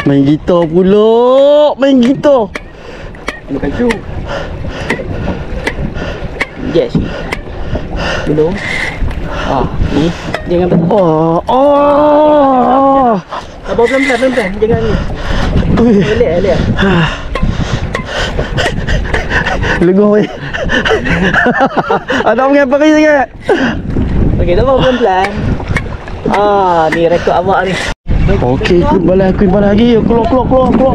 Main gitar pula. Main gitar. Bukan tu. Yes. Dulu. Ni. Jangan betul. Abang pelan-pelan. Jangan ni. Elak. Legoh weh. Ada mengapa kau sangat? Okey, dah pelan-pelan. Ni rekod awak ni. Okey, kuih balas lagi. Keluar.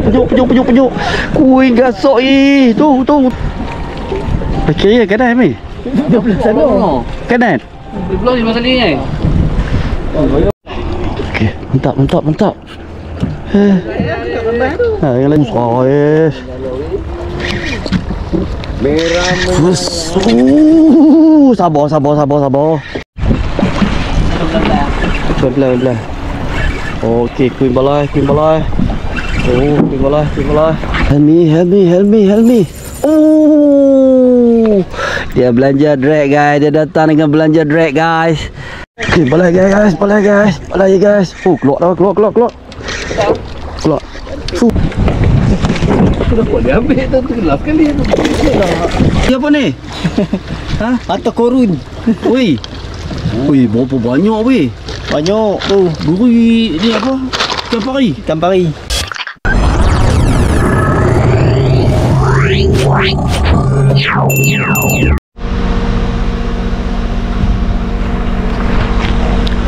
Pejuk. Kuih gasok tu. Okey, kanan ni. Sana. Kanan. Belum ni masalah ni. Okey, mantap. Yang lain sois. Merah. Sabar. Pelan. Okey, kuih balai. Kuih balai. Help me. Dia belanja drag guys. Dia datang dengan belanja drag guys. Kuih balai guys. Keluar. Aku dah buat dia ambil tu gelap sekali tu. Ni apa ni? Atau korun. Ui, berapa banyak weh? Banyak tu. Beri ni apa? Ikan pari.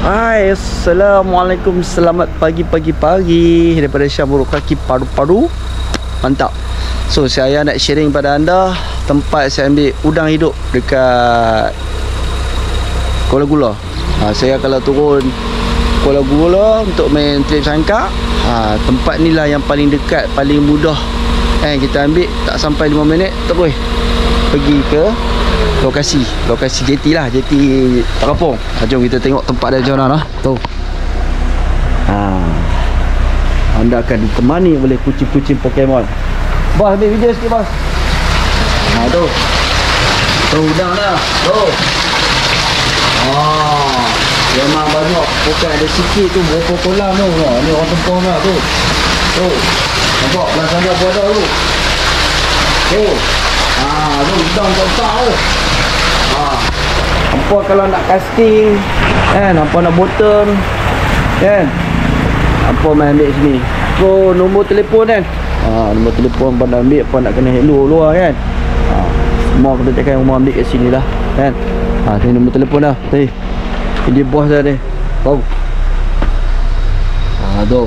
Hai, assalamualaikum. Selamat pagi daripada Syamuruk Kaki Padu-Padu. Mantap. So saya nak sharing pada anda tempat saya ambil udang hidup dekat Kuala Gula. Saya kalau turun Kuala Gula untuk main trip sangkar, tempat ni lah yang paling dekat, paling mudah. Kita ambil tak sampai 5 minit terus pergi ke lokasi JT lah, JT Terapung. Jom kita tengok tempat dia macam mana lah. Tu. Anda akan ditemani oleh kucing-kucing Pokemon. Bos, ambil video sikit bos. Tu. Tu udang dah. Tu. Memang banyak. Bukan ada sikit tu berapa kolam tu. Ni orang tempang lah tu. Tu. Nampak belah sana pun ada tu. Tu. Tu udang besar tu. Nampak kalau nak casting, nampak nak bottom, nampak main ambil sini. So nombor telefon nombor telefon pada ambil apa nak kena hello luar semua kita cakap rumah ambil kat sini lah ni nombor telefon dah. Ini bos dah ni. Tahu. Tu.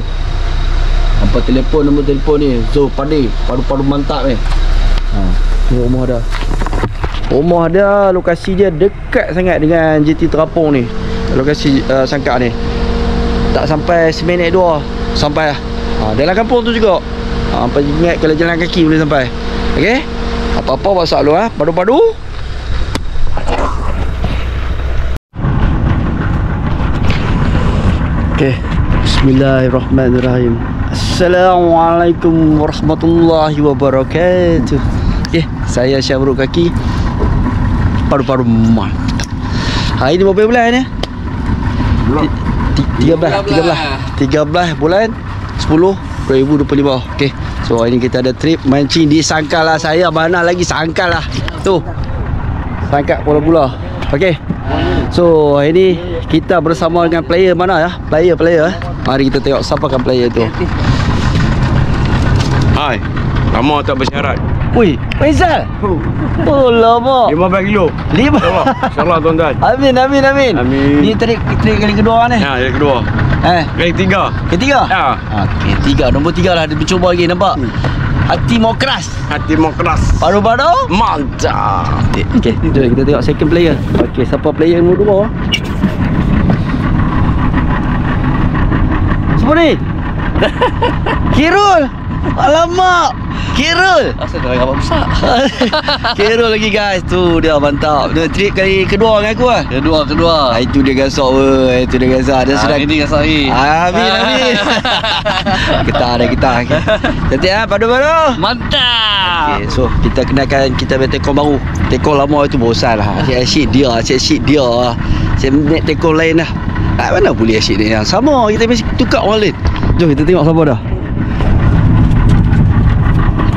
Nampak telefon, nombor telefon ni. So padu mantap ni. Ni rumah dah. Rumah dia, lokasi dia dekat sangat dengan JT Terapung ni. Lokasi sangkar ni. Tak sampai seminit 2 sampai lah. Dalam kampung tu juga. Hampa ingat kalau jalan kaki boleh sampai. Okey? Apa-apa bawa lu padu-padu. Okey. Bismillahirrahmanirrahim. Assalamualaikum warahmatullahi wabarakatuh. Saya Syamuruk Kaki Padu-Padu mantap. Hari ni berapa bulan ni? 13 bulan 10 2025. Okey. So hari ni kita ada trip mancing di Sangkar lah. Saya mana lagi Sangkar lah. Tu. Sangkar Kuala Gula. Okey. So hari ni kita bersama dengan player mana ya? Player. Mari kita tengok siapa kan player tu. Hai. Lama tak bersyarat. Ui, Faizal. Oh lama. 15 kilo. 5. InsyaAllah tuan-tuan. Amin. Ni trip kali kedua ni. Yang kedua. Kali ketiga. Ketiga? Ya. Ketiga. Nombor 3 lah. Dia mencuba lagi, nampak? Hati mau keras. Padu-padu mantap. Okey, jom kita tengok second player. Okey, siapa player nombor 2? Siapa ni? Kirul. Alamak. Kirul. Asal dah gambar besar. Kirul lagi guys. Tu dia mantap. Dia trip kali kedua dengan aku lah. Kedua. Itu dia gasok weh. Dia sudah. Ini gasok ni. Amin. Kita. Cantik ah padu-padu. Mantap. Okay, so kita kenakan kita punya tekong baru. Tekong lama itu bosan lah. Asyik dia. Saya naik tekong lain lah. Mana boleh asyik dia yang sama. Kita mesti tukar orang lain. Jom kita tengok siapa dah.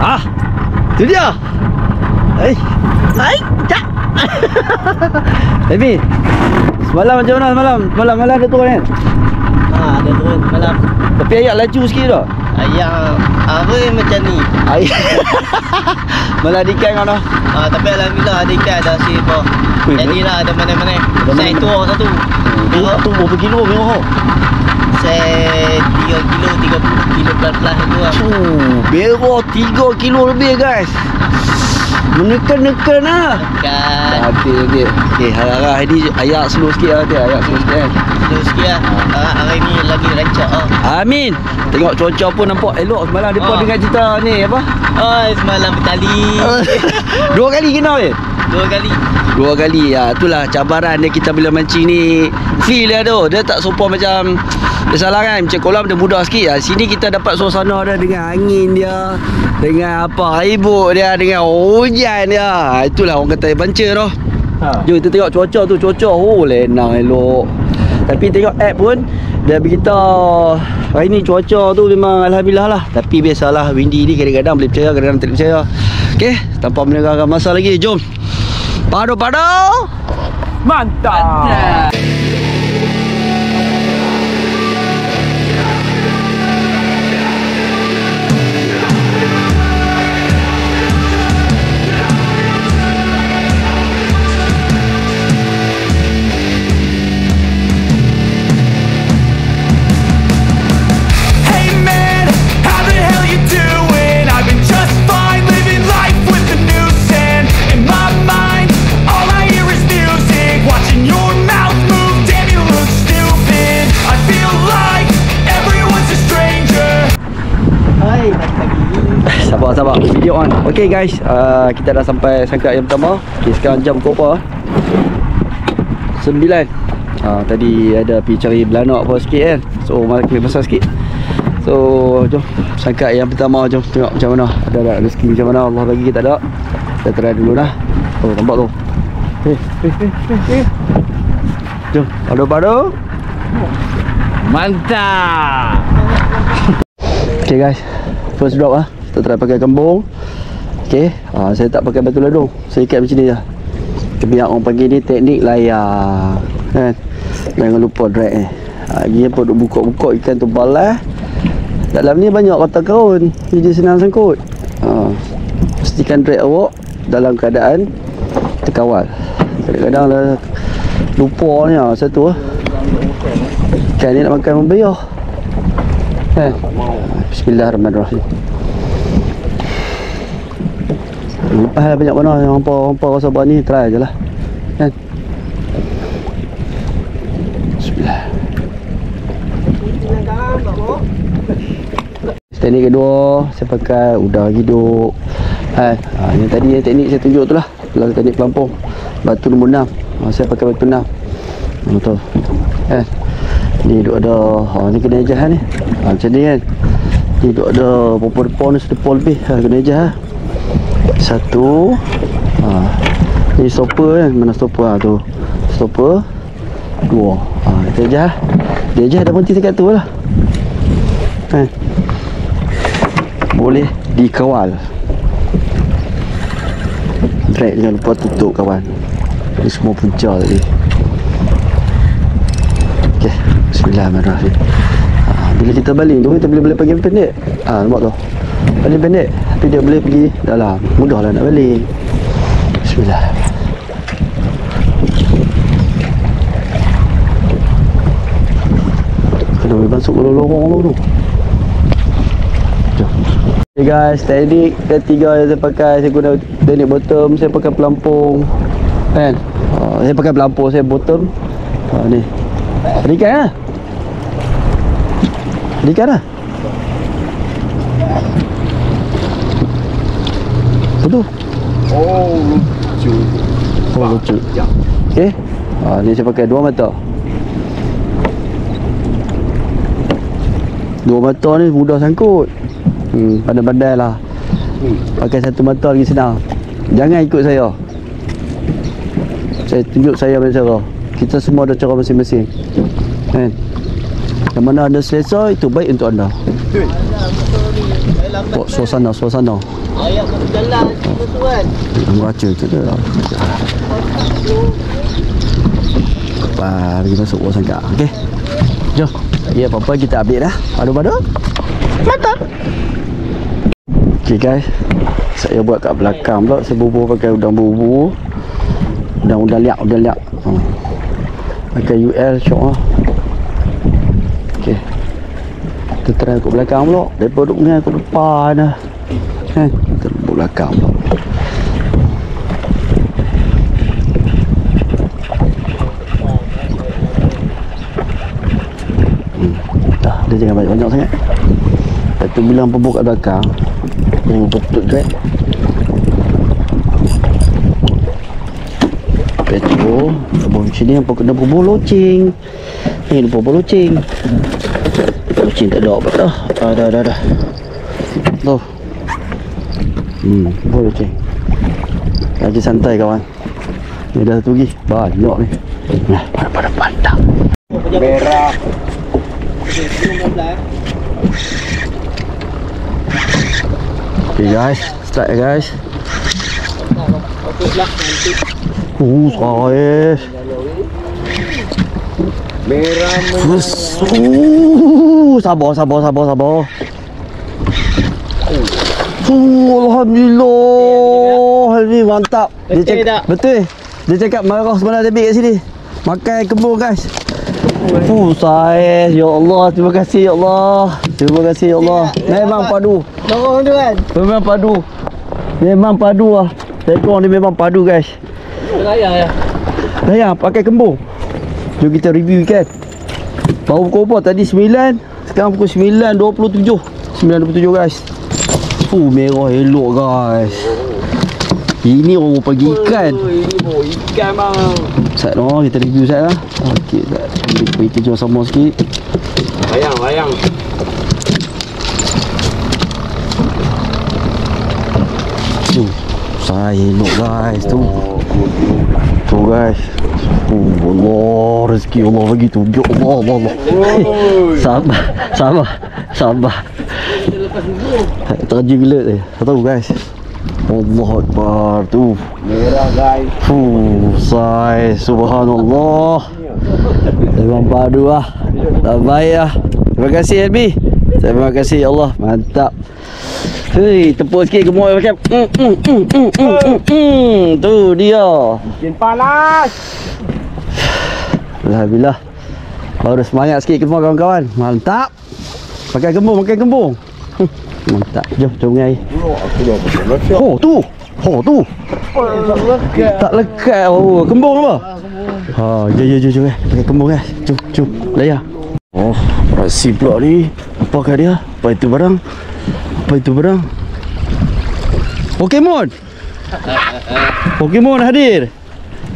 Ah, tu dia. Hai, cak. Baby, semalam macam mana semalam? Semalam ada turun kan? Ada turun malam. Tapi ayak laju sikit dah. Ayam apa macam ni. Malah dikan kau dah. Tapi alhamdulillah ada ikan ada si apa. Jadilah ada mana-mana. Saya tu orang satu. Tu berapa kilo merah? Saya 3 kilo, 30 kilo plus tu lah. Merah 3 kilo lebih guys. Menekan-nekan lah. Kan. Okey. Okey, harap-harap ini ayak slow sikit lah dia. Ayak slow sikit kan. Slow sikit lah. Hari ni lagi rancak lah. Amin. Tengok cuaca pun nampak elok. Semalam dia pun dengar cerita ni apa? Semalam bertali. 2 kali kena ke? 2 kali. Ya, itulah cabaran dia kita bila mancing ni. Feel dia tu. Dia tak serupa macam biasalah kan, macam kolam dia mudah sikit lah. Sini kita dapat suasana dia dengan angin dia, dengan apa, ribut dia, dengan hujan dia. Itulah orang kata adventure tu. Jom kita tengok cuaca tu. Cuaca lenang elok. Tapi tengok app pun dia beritahu hari ni cuaca tu memang alhamdulillah lah. Tapi biasalah windy ni kadang-kadang boleh percaya, kadang-kadang tak boleh percaya. Okey, tanpa menegangkan masa lagi, jom padu-padu mantap. Sabar video on. Okay guys, kita dah sampai sangkar yang pertama. Okay, sekarang jam berapa? 9. Tadi ada pergi cari belanak apa sikit kan. So malam kena besar sikit. So jom sangkar yang pertama, jom tengok macam mana. Ada rezeki macam mana Allah bagi kita ada. Kita try dulu lah. Oh nampak tu. Jom padu-padu mantap. Okay guys, first drop lah. Kita try pakai kembung. Okay, saya tak pakai batu ladung. Saya ikat macam ni je. Tapi yang orang panggil ni teknik layar kan. Jangan lupa drag ni. Lagi apa duk buka-buka ikan tu balas. Dalam ni banyak kotak kaun. Jadi senang sangkut. Pastikan drag awak dalam keadaan terkawal. Kadang-kadang dah lupa ni satu lah. Ikan ni nak makan membayar kan. Bismillahirrahmanirrahim. Lepas banyak mana yang hampa rasa buat ni, try je lah kan. Bismillah. Teknik kedua saya pakai udang hidup kan. Yang tadi teknik saya tunjuk tu lah, teknik pelampung. Batu nombor 6. Saya pakai batu 6. Betul kan. Ni duk ada ni kena ejah ni. Macam ni kan. Ni duk ada berapa ni, 10 lebih. Kena ejah satu. Ni stopper kan. Mana stopper tu? Stopper 2. Kita ejah. Dia ejah dah berhenti dekat tu lah kan. Boleh dikawal. Drag jangan lupa tutup kawan. Ni semua punca tadi. Okay, bismillahirrahmanirrahim. Bila kita baling tu kita boleh pergi pendek. Nampak tu, baling pendek tapi dia boleh pergi dalam. Mudahlah nak baling. Bismillah. Kena masuk ke lorong tu. Jom. Okay guys, teknik ketiga yang saya pakai, saya guna teknik bottom. Saya pakai pelampung kan. Saya pakai pelampung, saya bottom. Ni ada ikan lah. Ada ikan lah. Apa tu? Oh lucu. Okay. Ni saya pakai 2 mata. 2 mata ni mudah sangkut. Pandai-pandai lah. Pakai 1 mata lagi senang. Jangan ikut saya. Saya tunjuk saya punya cara. Kita semua ada cara masing-masing kan. Yang mana anda selesa itu baik untuk anda. Buat suasana. Ayat berjalan tuan. Baca tu dah. Pergi masuk bawah sangka. Okey. Jom. Ya, apa-apa kita update dah. Padu-padu. Mantap. Okey guys. Saya buat kat belakang pula. Saya bubuh pakai udang bubuh. Udang liak. Pakai UL syok lah. Okey. Kita try kat belakang pula. Depa duduk ni kat depan dah. Kan? Kita duduk belakang pula. Dah, dia jangan banyak-banyak sangat. Lepas tu bilang pebuk kat belakang. Yang betul drag. Lepas tu bubur sini apa kena bubur loceng. Ni bubur loceng. Loceng tak ada apa dah. Dah. Tu. Bubur loceng. Lagi santai kawan. Ni dah satu lagi. Banyak ni. Nah, pada pandang. Merah. Okay guys, start guys. Guys. Merah. Sabar. Alhamdulillah. Alhamdulillah mantap. Betul. Dia cakap marah sebelah dia ambil kat sini. Makan kembung guys. Saiz. Ya Allah, terima kasih ya Allah. Terima kasih ya Allah. Memang padu. Dorong tu kan. Memang padu lah. Tekong ni memang padu guys. Dah pakai kembung. Jom kita review kan. Baru pukul apa tadi 9. Sekarang pukul 9.27. 9.27 guys. Merah elok guys. Ini orang pagi ikan. Ini ikan bang. Sat noh, kita review sat lah. Okey, sat. Kita jual sama sikit. Layang. Tu. Saya elok guys tu. Tu guys. Allah, rezeki Allah bagi tu. Ya Allah. Sabar. Terjun gelut dia. Tak tahu guys. Allah Akbar tu. Merah guys. Saiz. Subhanallah. Memang padu lah. Tak baik lah. Terima kasih Elmi. Terima kasih ya Allah. Mantap. Hei, tepuk sikit gemuk macam. Tu dia. Makin panas. Alhamdulillah. Baru semangat sikit semua kawan-kawan. Mantap. Pakai kembung. Mantap. Jom air. Oh tu. Tak lekat. Oh, kembung apa? Jom pakai kembung guys. Jom. Layar. Oh, rasi pula ni. Apakah dia? Apa itu barang? Pokemon hadir.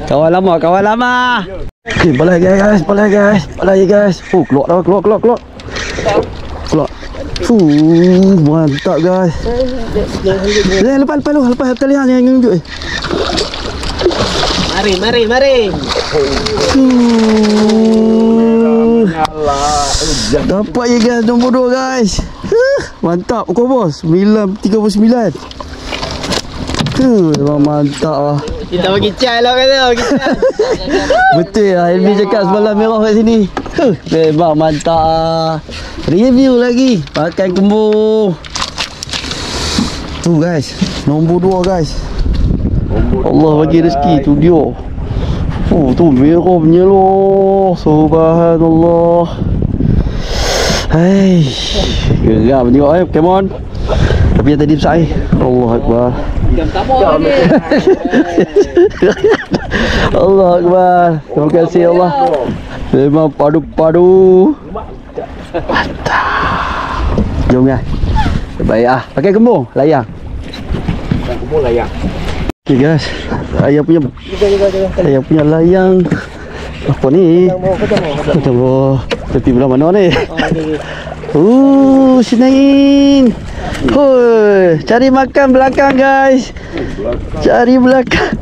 Kawan lama. Okay, balai guys. Keluar. Mantap guys. Lepas talian yang tunjuk. Mari. Dapat je guys, nombor 2 guys. Mantap kau bos. 9.39. Memang mantap lah. Kita bagi chai lah kata. Betul lah, Elmi cakap semalam merah kat sini. Memang mantap lah. Review lagi. Pakai kembung. Tu guys, nombor 2 guys. Allah bagi rezeki tu dia. Oh tu merah punya loh. Subhanallah. Hai. Geram tengok come on. Tapi yang tadi besar air. Allah Akbar. Allah Akbar. Terima kasih Allah. Memang padu. Mantap. Jom guys. Baik ah. Pakai kembung layang. Okay guys. Ayah punya layang. Apa ni? Kita tepi belah mana ni? Sinain. Hoi, cari makan belakang guys. Cari belakang.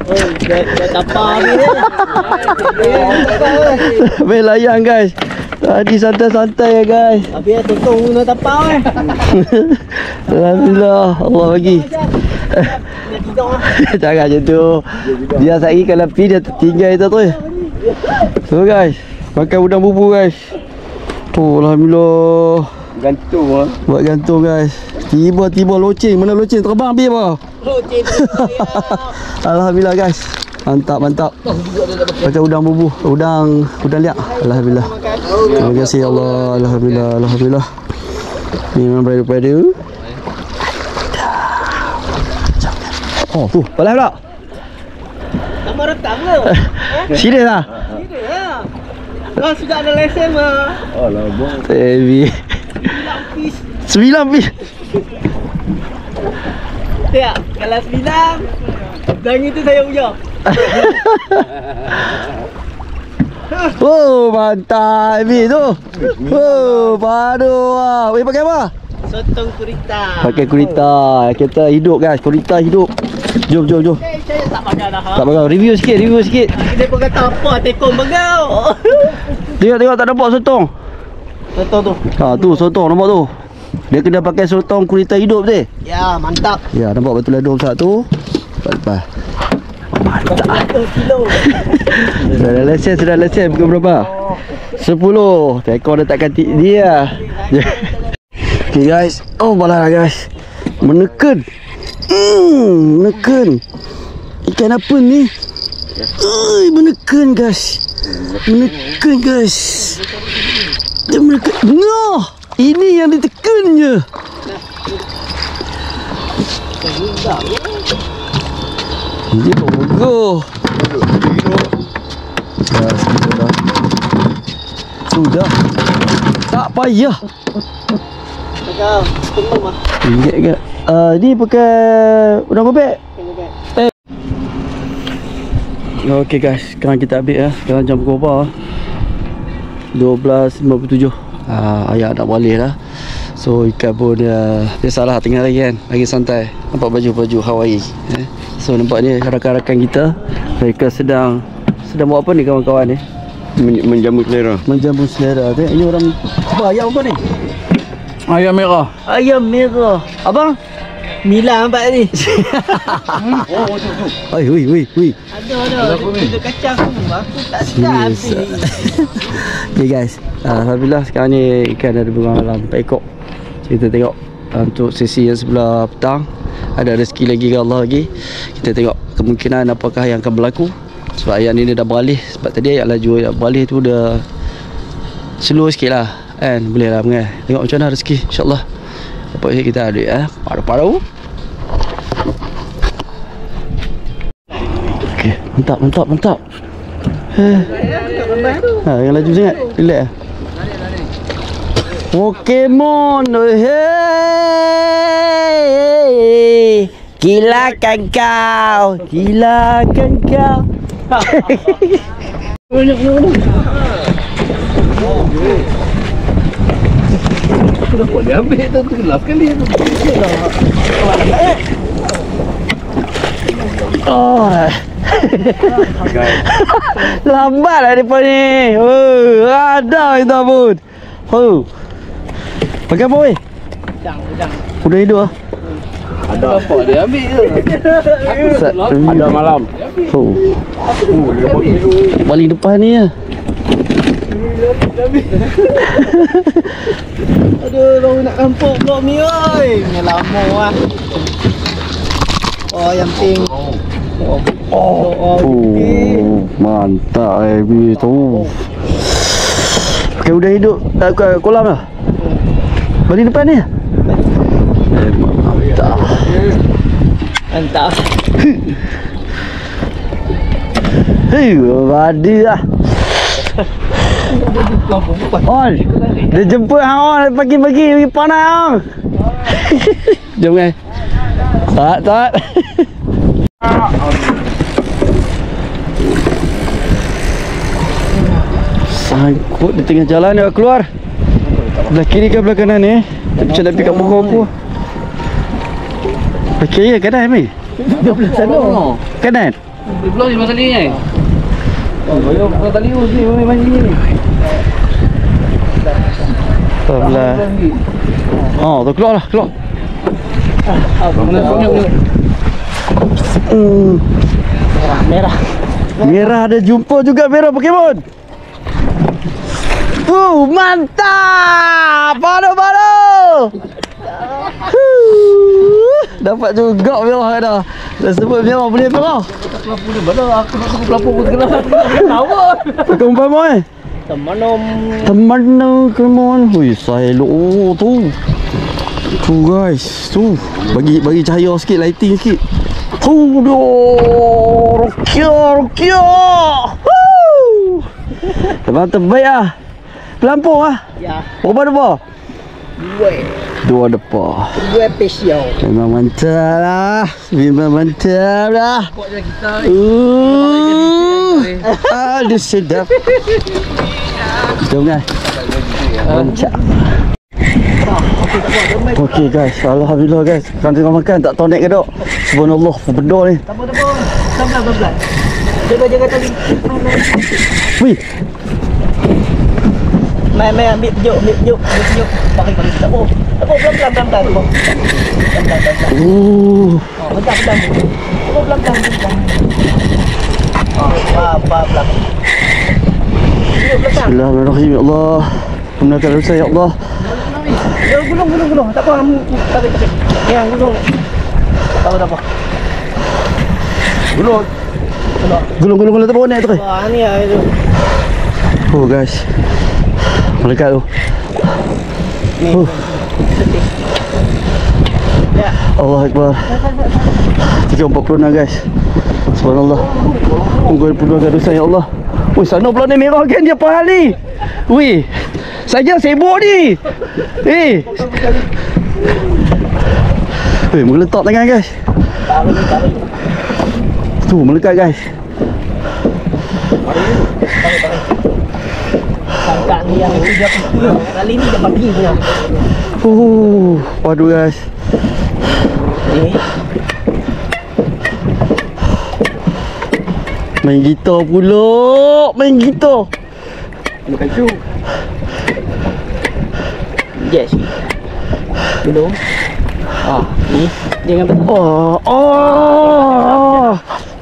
Dah tapar ni. Main layang guys. Tadi santai-santai ya guys. Habis tutup guna tapau Alhamdulillah, Allah bagi. Jangan macam tu. Dia lagi kalau pi dia tertinggal itu tu. So guys, makan udang bubu guys. Oh, alhamdulillah. Gantung ah. Buat gantung guys. Tiba-tiba loceng. Mana loceng? Terbang habis apa? Loceng. Alhamdulillah guys. Mantap, mantap. Pakai udang bubu, udang liak. Alhamdulillah. Terima kasih ya Allah. Alhamdulillah, alhamdulillah. Ni memang berada. Oh, tu, balai pula. Nama rekam ke? Serius lah. Serius lah. Kau sudah ada lesen mah. Alah bang. Tebi. 9 pis. Tak, kalau 9 dan itu saya ujar. Oh, mantap Ebi tu. Oh, padu ah. Weh pakai apa? Sotong kurita. Pakai kurita. Kita hidup guys, kurita hidup. Jom. Saya tak pakai dah. Tak pakai. Review sikit. Dia pun kata apa tekong bagau. Tengok tak nampak sotong. Sotong tu. Ha tu sotong nampak tu. Dia kena pakai sotong kurita hidup tu. Ya, mantap. Ya, nampak betul ada sat tu. Lepas. Oh, mantap. 1 kilo. Sudah lesen pukul berapa? 10. Tekor dia tak kati dia. Okay guys. Oh, balah guys. Menekan. Menekan. Ikan apa ni? Menekan guys. Dia menekan. No! Ini yang ditekan je. Dia bogo. Sudah. Tak payah. Bagau, tunggu mah. Ingat ke? Ni pakai udang bebek. Okay guys, sekarang kita ambil ya. Sekarang jam pukul berapa? 12.57. Ayah nak balik lah. So ikan pun biasalah tengah lagi kan. Lagi santai. Nampak baju Hawaii So nampak ni rakan-rakan kita. Mereka sedang buat apa ni kawan-kawan ni? Menjamu selera. Menjamu selera. Tengok ini orang apa ayam apa ni? Ayam merah. Ayam merah. Abang? Mila nampak ni. Oi. Ada. Dia kacang aku tak sedap ni. Okay guys, alhamdulillah sekarang ni ikan ada berapa dalam 4 ekor. Kita tengok untuk sesi yang sebelah petang ada rezeki lagi ke Allah lagi. Kita tengok kemungkinan apakah yang akan berlaku. Sebab ayat ni dia dah beralih. Sebab tadi ayat laju ayat beralih tu dah slow sikit lah kan. Boleh lah mengai. Tengok macam mana rezeki, insyaAllah. Dapat kita ada duit paru-paru. Okay, mantap. Yang laju sangat. Relax. Pokemon. Hey. Gilakan kau. Kenapa dia ambil tu gelap kali tu. Oh. Lambat lah depan ni. Ada kita pun. Pakai apa weh? Udang hidup lah. Ada apa dia ambil je. Ada malam. Paling depan ni lah. Aduh, baru nak kampung blok ni oi. Ni lama lah. Oh, yang pink. Mantap tu. Pakai udang hidup kolam lah. Balik depan ni. Mantap. Badi lah. On. Dia jemput hang on pagi-pagi pergi panai hang. Jom kan. Tak. Sangkut di tengah jalan dia keluar. Belah kiri ke belah kanan ni? Macam nak pergi kat pokok apa? Okey ya kanan ni. Belah sana. Kanan. Belum di pasal ni. Oh, bayar tali ni main ni. Pelan. Oh, tu keluar lah, keluar. Merah. Merah ada jumpa juga merah Pokemon. Mantap. Baru. Dapat juga merah dah. Dah sebut merah boleh merah. Pelapu ni mana aku nak tunggu pelapu pun kena tahu. Kau umpama Teman kemon. Hui, saya tu. Tu guys, tu. Bagi cahaya sikit, lighting sikit. Rokia. Teman terbaik ah. Pelampung ah. Ya. Berapa? 2 depa. 2 pesio. Memang mantap lah. Buat je kita. Aduh sedap. Jom guys. Mantap. Okey guys, alhamdulillah guys. Kan tengah makan tak tahu naik ke tak. Subhanallah, benda ni. Pelan-pelan. Jaga tali. Wih. Mai ambil juk. Bagi. Tak apa. Pelan-pelan. Pelan-pelan. Pelan-pelan. Bismillahirrahmanirrahim. Ya Allah. Gunakan dosa ya Allah. Gulung. Tak apa. Tarik. Yang gulung. Tak apa. Gulung tak boleh naik tu. Wah, ni ah itu. Oh guys. Melekat tu. Ni. Ya. Allah Akbar. 3.46 guys. Subhanallah. Gunakan dosa ya Allah. Wih, sana pula ni merah kan dia pahal ni. Wih. Saya sibuk ni. Meletak tangan guys. Tu melekat guys. Sangka ni yang 30 kali ni dia pagi punya. Waduh guys. Ni. Main gitar pula. Bukan shoe. Yes. Belum. Ni jangan betul.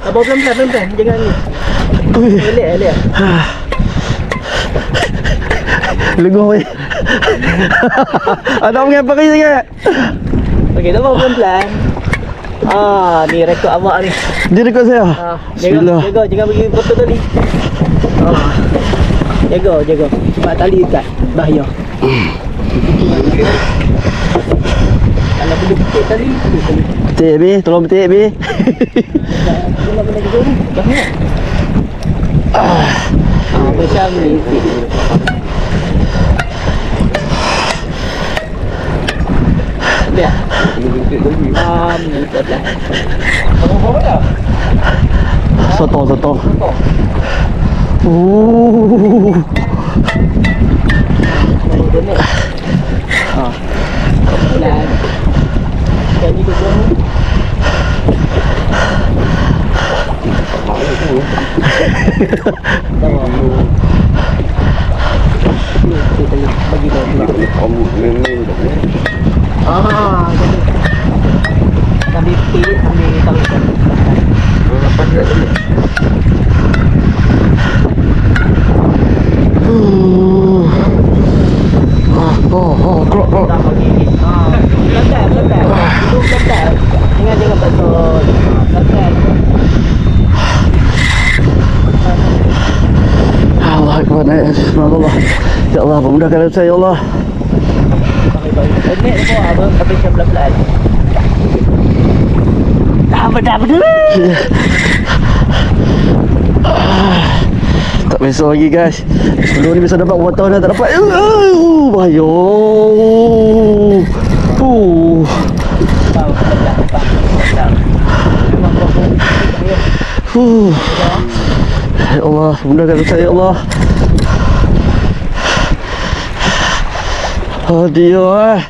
Apa pelan-pelan. Jangan ni. Elok. Lenguh weh. Ada mengapa kau sangat? Okey, tak apa pelan-pelan. Ni rekod awak ni. Dia dekat saya. Bismillah. Jaga, jangan bagi foto tadi. Jaga. Sebab tali dekat. Bahaya. Kalau perlu petik tali, Petik Abi, tolong petik Abi. Jangan benda gitu ni. Bahaya. Macam ni. Lihat. Sotong. Jadi dulu. Bagi ambil pilih, ambil Keluar. Letak. Jangan betul. Letak. Allah Akbar. Bismillah. Ya Allah, memudahkan saya ya Allah. Ini apa abang tapi pelan-pelan. Dah betul. Tak biasa lagi guys. Sebelum ni bisa dapat berapa tahun dah tak dapat. Bahaya. Ya Allah, mudahkan saya ya Allah. Dia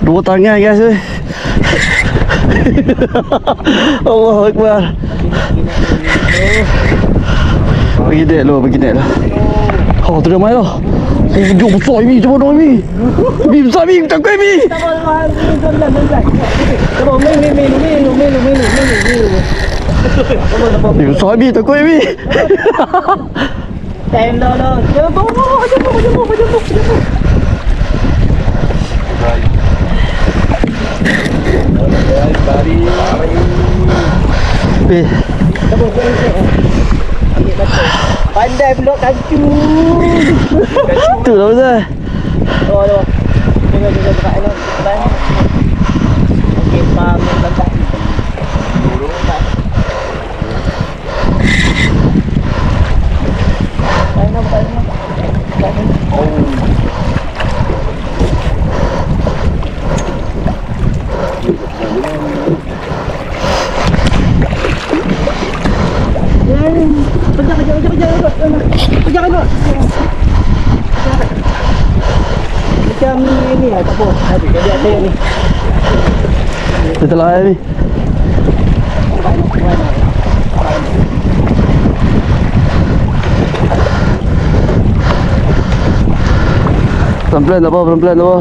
2 tangan guys. Allahu Akbar. Bagi dek lo. Oh, tu dah main lah. Dia besar ni, macam mana ni? Mi besar mi, takut mi. Dia besar mi, takut mi. Time dah. Jemput. Pandai peluk kacu. Tu lah pasal. Tengok. Tengok dekat elok. Okey, faham lantak. Pejak. Macam ni lah, tak apa. Jadi ada ni. Setelah ni. Pelan-pelan tak apa, pelan-pelan tak apa.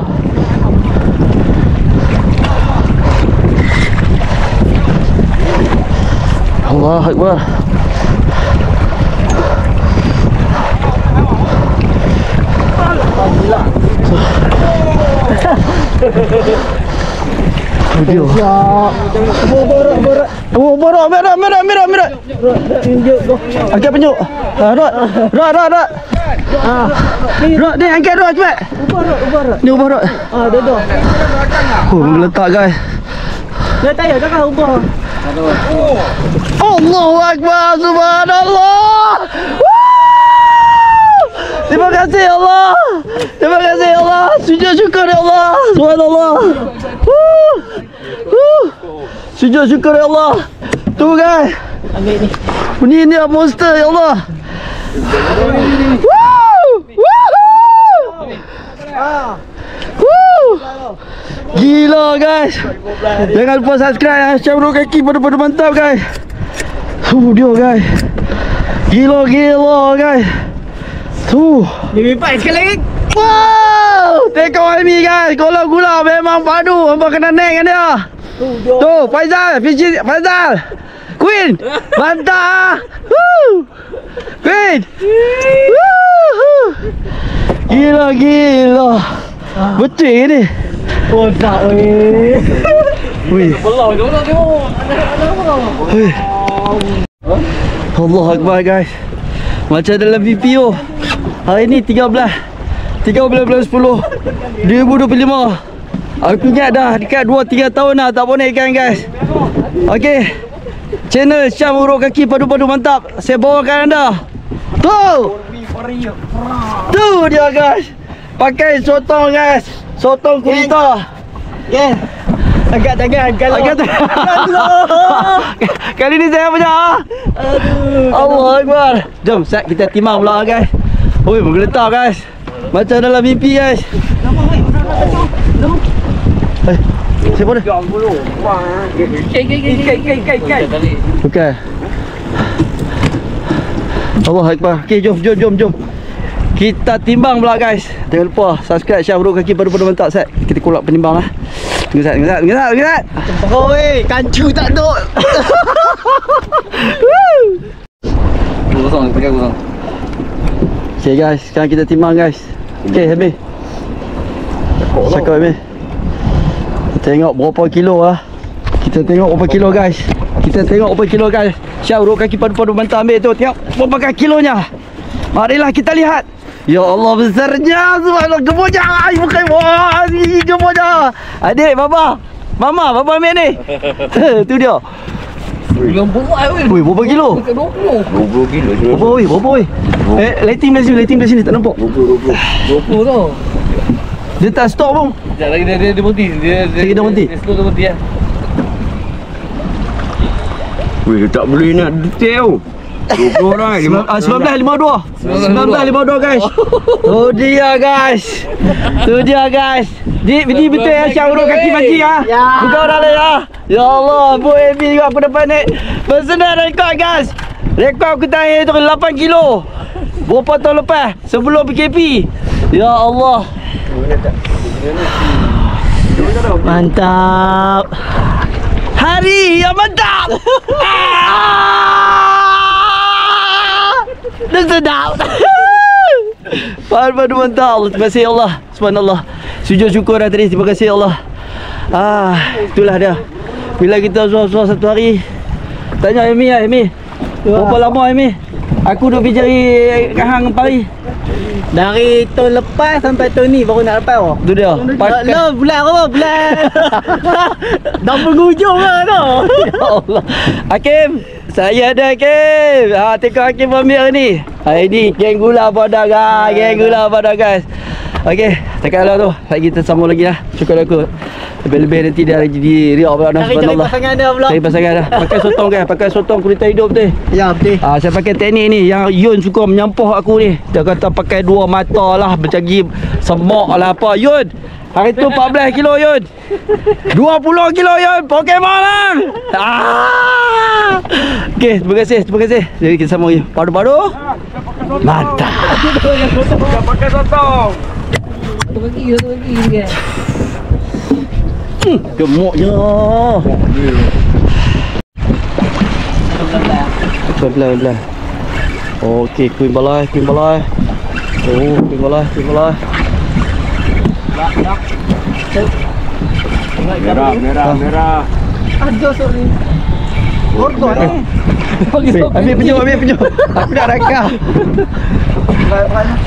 Allah Akbar. Video. Borak. Merah. Angkat penjuk. Rod. Rod ni angkat rod cepat. Ubah rod. Duduk. Meletak guys. Dia tayar kakak ubah. Allahu Akbar, subhanallah. Terima kasih Allah. Sujud syukur ya Allah. Subhanallah. Sujud syukur ya Allah. Tu guys. Ambil ni. Bunyi ni monster ya Allah. Gila guys. Jangan lupa subscribe Syamrul Kaki pada mantap guys. Dia guys. Gila guys. Tu. Lebih baik sekali lagi. Wow, tengok Amy guys. Kolam gula memang padu. Hampa kena naik kan dia. Tu, Faizal, Queen. Mantap. Queen. Gila. Betul ke ni? Oh, tak weh. Wih. Belah tengok. Allah Akbar guys. Macam dalam VPO. Hari ni 13 bulan 10 2025. Aku ingat dah dekat 2-3 tahun dah tak boleh ikan guys. Okey. Channel Syam Urut Kaki padu-padu mantap. Saya bawakan anda. Tu dia guys. Pakai sotong guys. Sotong kulita. Yes. Agak tangan kalau. Kali ni saya punya. Allah Akbar. Jom kita timang pula guys. Oi, menggeletar guys. Macam dalam mimpi guys. Siapa dia? Okey. Allah Akbar. Okey, jom. Kita timbang pula guys. Jangan lupa subscribe Syamrul Kaki padu-padu mantap set. Kita kolak penimbang lah. Tunggu sat. Oi, kancu tak duk. Kosong. Okay guys, sekarang kita timbang guys. Okay, habis. Cakap habis. Tengok berapa kilo lah. Kita tengok berapa kilo guys. Syamrul Kaki padu-padu mantap ambil tu. Tengok berapa kilonya. Marilah kita lihat. Ya Allah, besarnya. Subhanallah, gemuknya. Bukan. Wah, ni gemuknya. Adik, baba. Mama, baba ambil ni. Tu dia. Wih, berapa kilo? 20 kilo je. Berapa weh? Lighting dari sini tak nampak. 20 tu. Dia tak stop pun. Sekejap lagi dia berhenti. Dia berhenti. Dia slow berhenti lah. Weh, tak boleh nak detail. 20 dah. 19.52 guys. Tu dia guys. Ini betul ya Syamrul Kaki pancing ah. Bukan orang lain ah. Ya Allah, Bu Amy juga aku dapat naik personal rekod guys. Rekod aku terakhir tu 8 kilo. Berapa tahun lepas sebelum PKP. Ya Allah. Mantap. Hari yang mantap. Dan sedap. Padu mantap. Terima kasih Allah. Subhanallah. Sujud syukur dah tadi. Terima kasih Allah. Itulah dia. Bila kita suar-suar satu hari. Tanya Amy lah, Amy. Berapa lama Amy? Aku duk pergi cari kahang pari. Dari tahun lepas sampai tahun ni baru nak lepas oh. Tu dia. Lah bulan apa? Bulan. Dah penghujung lah tu. Ya Allah. Hakim, saya ada Hakim. Tengok Hakim ambil ni. Ini geng gula pada guys. Geng gula pada guys. Okey, cakaplah tu. Lagi kita sambung lagi lah. Syukur aku. Lebih-lebih nanti dia jadi riak pula dah. Cari pasangan dia pula. Cari pasangan dah. Pakai sotong kan? Pakai sotong kurita hidup betul. Ya betul. Saya pakai teknik ni yang Yun suka menyampah aku ni. Dia kata pakai dua mata lah, bercagi semak lah apa. Yun, hari tu 14 kilo Yun. 20 kilo Yun. Pokemon lah. Okey, terima kasih. Jadi kita sambung lagi. Padu-padu. Mantap. Pakai sotong. Satu lagi. Gemuknya. Pelan-pelan. Okey, Queen balai. Oh, Queen balai. Merah. Aduh sorry. Gordo ni. Ambil penyu. Aku nak rakam.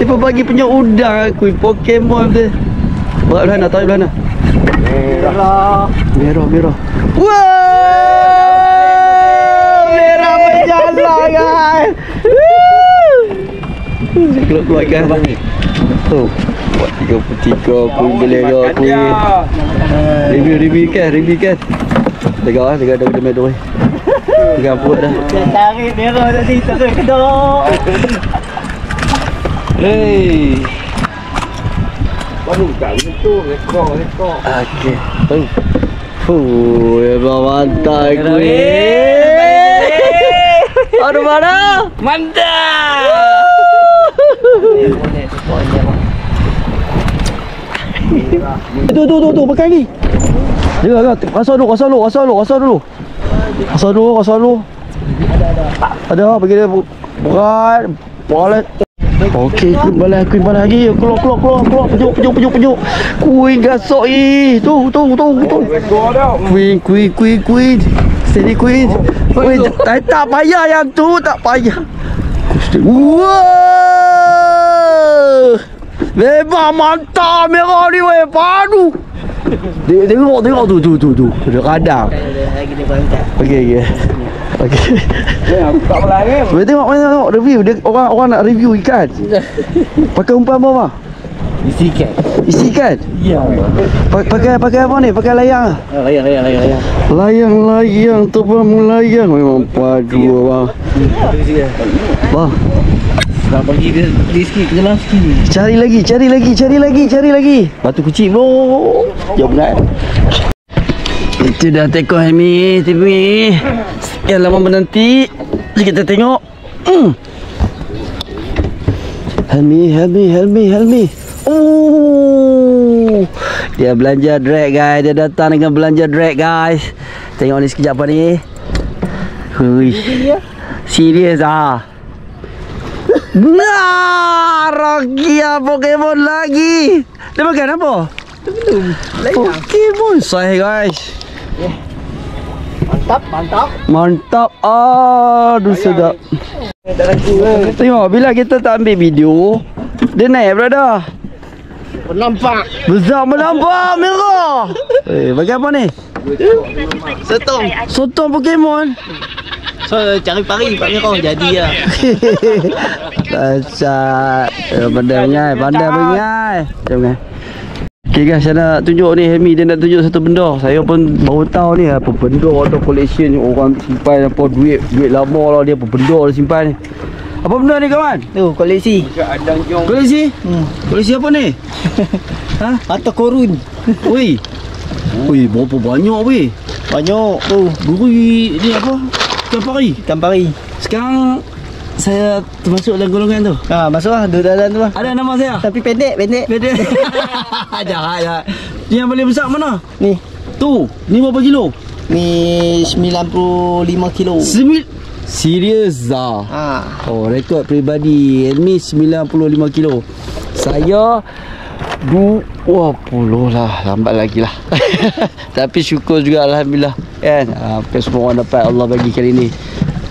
Tiba bagi penyu udang aku. Pokemon tu. Berat belah nak tahu belah nak. Merah. Wow! Merah berjalan guys. Keluar kan. Tu. Buat 33 aku boleh aku. Review kan. Tengok ada medo ni. Tengah buat dah. Tarik merah tadi terus kedok. Hey. Baru tak betul. Rekod. Okey. Mantap gue. Aduh mana? Mantap. Tu pakai lagi. Dengar. Asal dulu. Ada bagi dia berat. Boleh. Okey, Queen balai lagi. Keluar. Penyuk. Queen gasok tu. Queen. Steady Queen. Tak payah yang tu, tak payah. Wow! Memang mantap merah ni weh, padu. Tengok tu. Dia radang. Okey. Aku tak berani. Boleh tengok review dia, orang nak review ikan. Pakai umpan apa? Isi ikan. Ya. Pakai apa ni? Pakai layang. Layang. Layang tu pun melayang memang padu bang. Bang. Dah bagi dia sikit jelas sikit. Cari lagi. Batu kecil bro. Jom nak. Itu dah teko Helmi TV. Sekian lama menanti. Kita tengok. Helmi. Oh. Dia belanja drag guys. Dia datang dengan belanja drag guys. Tengok ni sekejap apa ni. Hui. Serius ah. Nah, Rokia Pokemon lagi. Dia makan apa? Pokemon saya guys. Mantap. Aduh sedap. Tengok bila kita tak ambil video, dia naik berada. Nampak. Besar menampak merah. Bagi apa ni? Sotong Pokemon. So cari pari Pak Merah jadi lah. Dasar pandai bengai. Jangan. Okay guys, saya nak tunjuk ni Helmi, dia nak tunjuk satu benda. Saya pun baru tahu ni apa benda atau collection orang simpan apa duit lama lah dia apa benda dia simpan ni. Apa benda ni kawan? Tu koleksi. Koleksi? Koleksi apa ni? Atau korun. Ui, berapa banyak weh? Banyak tu. Beri ni apa? Ikan pari. Ikan pari. Sekarang saya termasuk dalam golongan tu? Masuk lah, duduk dalam tu lah. Ada nama saya? Tapi pendek. Beda. Jahat. Yang paling besar mana? Ni. Tu. Ni berapa kilo? Ni 95 kilo. Serius dah. Oh, rekod peribadi Elmi 95 kilo. Saya 20 lah. Lambat lagi lah. Tapi syukur juga alhamdulillah kan. Apa semua orang dapat Allah bagi kali ni.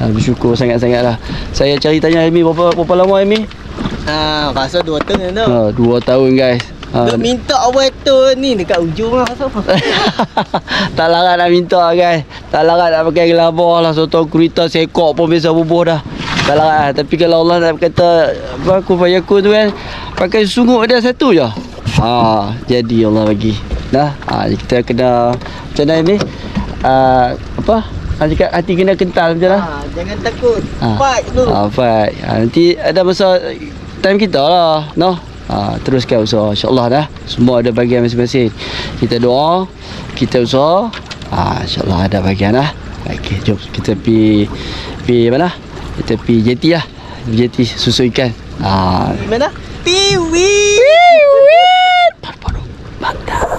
Bersyukur sangat-sangat lah. Saya cari tanya Elmi berapa lama Elmi? Rasa 2 tahun tu. 2 tahun guys. Dia minta awal tu ni dekat ujung lah rasa. Tak larat nak minta guys. Tak larat nak pakai gelabah lah. Sotong kurita sekok pun biasa bubuh dah. Tak larat lah. Tapi kalau Allah nak kata aku payahku tu kan, pakai sungguh dia satu je. Jadi Allah bagi. Dah. Kita kena macam mana ni? Cakap hati kena kental macam mana? Jangan takut. Fight dulu. Fight. Nanti ada masa time kita lah. No? Teruskan usaha, insyaAllah dah. Semua ada bahagian masing-masing. Kita doa, kita usaha, insyaAllah ada bahagian lah. Okey, jom kita pergi mana? Kita pergi JT lah. JT susu ikan. Di mana? Tiwi. Paru-paru mantap.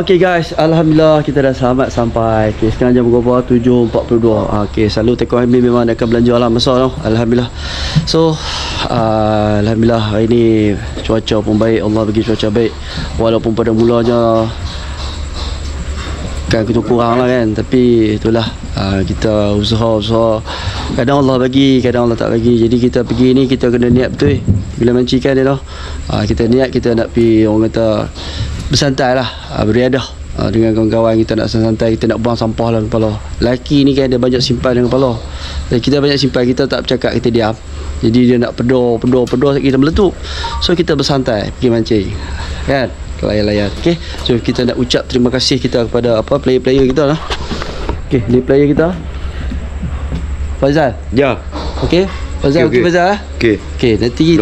Okey guys, alhamdulillah kita dah selamat sampai. Okey, sekarang jam berapa? 7.42. Okey, selalu tekong Hamid memang akan belanja lah masa tu. Alhamdulillah. So, alhamdulillah hari ni cuaca pun baik. Allah bagi cuaca baik. Walaupun pada mulanya kan kita kurang lah kan, tapi itulah kita usaha. Kadang Allah bagi, kadang Allah tak bagi. Jadi kita pergi ni kita kena niat betul. Bila mancikan dia tu, kita niat kita nak pergi, orang kata bersantai lah, beriadah dengan kawan-kawan. Kita nak santai, kita nak buang sampah dalam kepala. Lelaki ni kan dia banyak simpan dalam kepala. Dan kita banyak simpan, kita tak bercakap, kita diam. Jadi dia nak pedor kita meletup. So kita bersantai pergi mancing kan, layan-layan. Okey, so kita nak ucap terima kasih kita kepada player-player kita lah. Okey, ni player kita Faizal. Ya. Okey, Faizal, okey Faizal. Okey, nanti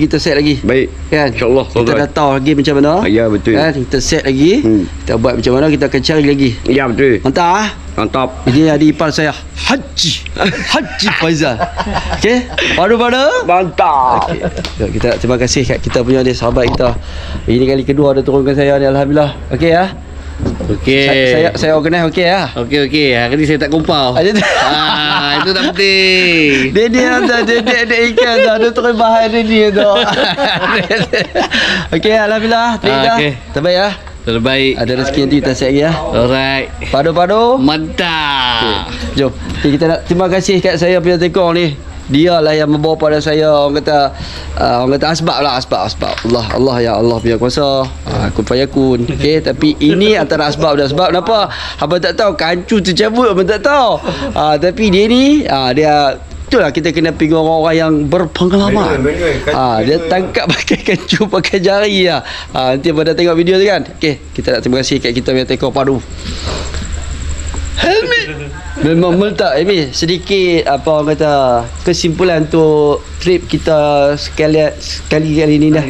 kita set lagi. Baik. Kan? InsyaAllah. Kita dah tahu lagi macam mana. Ya, betul. Kan? Kita set lagi. Kita buat macam mana, kita akan cari lagi. Ya, betul. Mantap. Mantap. Ini ada ipar saya, Haji Faizal. Okey, baru-baru. Mantap. Okay. Kita nak terima kasih kat kita punya dia sahabat kita. Ini kali kedua dia turunkan saya ni, alhamdulillah. Okey ya. Okey. Saya organize okey ya. Okey. Hari ni saya tak kumpau. Itu tak penting. Dia ikan dah. Dia terus bahan dia tu. Okey, alhamdulillah. Okey. Terbaik ya. Terbaik. Ada rezeki nanti kita set lagi ya. Alright. Padu-padu. Mantap. Okay. Jom. Okay, kita nak terima kasih kat saya punya tekong ni. Dia lah yang membawa pada saya, orang kata asbab lah, asbab. Allah ya Allah punya kuasa. Kun fayakun. Okey, tapi ini antara asbab dan sebab. Kenapa? Abang tak tahu, kancu tercabut abang tak tahu. Tapi dia ni dia betul lah kita kena pergi orang-orang yang berpengalaman. Dia tangkap pakai kencur, pakai jari lah. Nanti pada tengok video tu kan. Okey, kita nak terima kasih kat kita punya tekor padu. Helmet memang meletak Amy. Sedikit apa orang kata kesimpulan untuk trip kita sekali ni dah.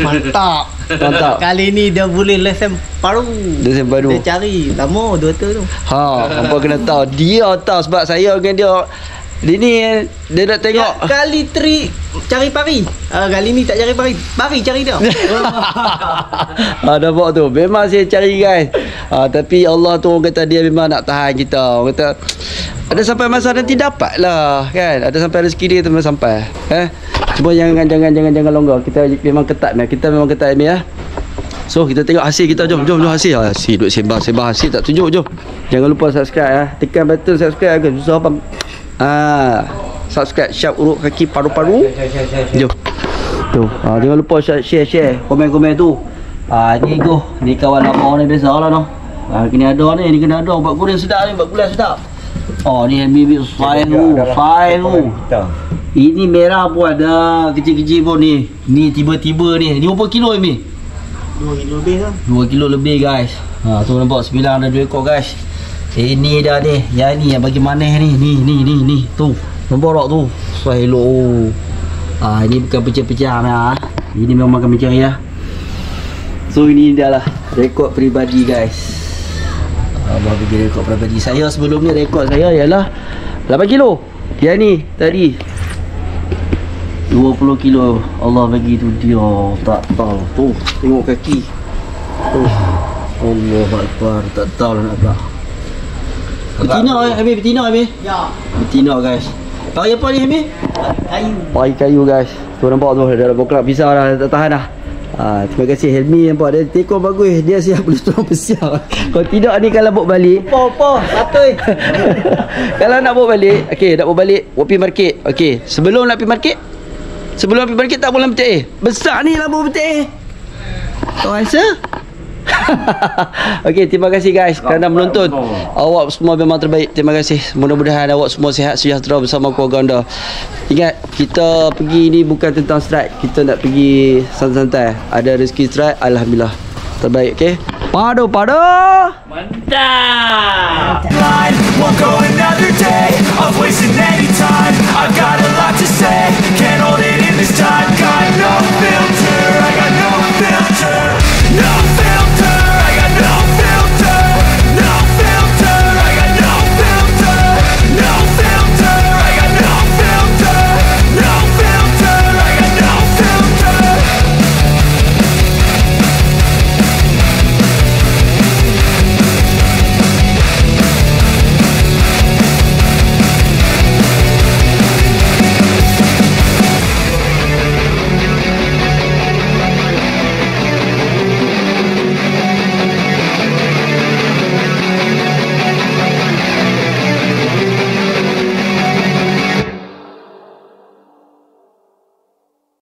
Mantap. Mantap. Kali ni dia boleh lesen paru. Lesen paru. Dia cari lama dua tu. Hampa kena tahu. Dia tahu sebab saya dengan dia dia nak tengok Kali tri cari pari. Kali ni tak cari pari. Pari cari dia. Nampak tu. Memang saya cari guys. Tapi Allah tu orang kata dia memang nak tahan kita. Orang kata ada sampai masa nanti dapat lah kan. Ada sampai rezeki dia tu memang sampai. Cuma jangan longgar. Kita memang ketat ni. Kita memang ketat ni ya. So kita tengok hasil kita. Jom hasil. Hasil duk sembah hasil tak tunjuk. Jom. Jangan lupa subscribe ya. Tekan button subscribe ke. Susah apa. Subscribe Syab Urut Kaki Paru-Paru. Jom. Tu. Jangan lupa share. Komen-komen tu. Ni kawan lama ni biasalah noh. Kena ada ni kena ada. Buat goreng sedap ni, buat gulai sedap. Ni MBB Fairu. Ini merah pun ada, kecil-kecil pun ni. Ni tiba-tiba ni. Ni berapa kilo ni? 2 kilo lebih lah. 2 kilo lebih guys. Tu nampak 9 ada 2 ekor guys. Ini dah ni. Yang ni yang bagi maneh ni. Ni. Tu. Nampak tak tu? So hello. Ini bukan pecah-pecah lah. Ini memang makan pecah ya. So ini dah lah rekod peribadi guys. Abang pergi rekod peribadi saya sebelum ni. Rekod saya ialah 8 kilo. Yang ni tadi 20 kilo. Allah bagi tu dia. Tak tahu. Tu tengok kaki. Tu Allahuakbar. Tak tahu lah nak apa. Betina Habis? Ya. Betina guys. Pakai apa ni Habis? Kayu. Pakai kayu guys. Tu nampak tu. Dah boklap pisau dah. Tak tahan dah. Terima kasih Helmi nampak dia tekor bagus. Dia siap boleh tolong pesiar. Kalau tidak ni kalau bawa balik. Apa? Satu. Kalau nak bawa balik, okey, nak bawa balik pergi market. Okey, sebelum nak pergi market tak boleh petik. Besar ni lah bawa petik. Kau rasa? Okey, terima kasih guys kerana menonton. Awak semua memang terbaik. Terima kasih. Mudah-mudahan awak semua sihat sejahtera bersama keluarga anda. Ingat, kita pergi ni bukan tentang strike. Kita nak pergi santai-santai. Ada rezeki strike, alhamdulillah. Terbaik, okey? Padu. Mantap.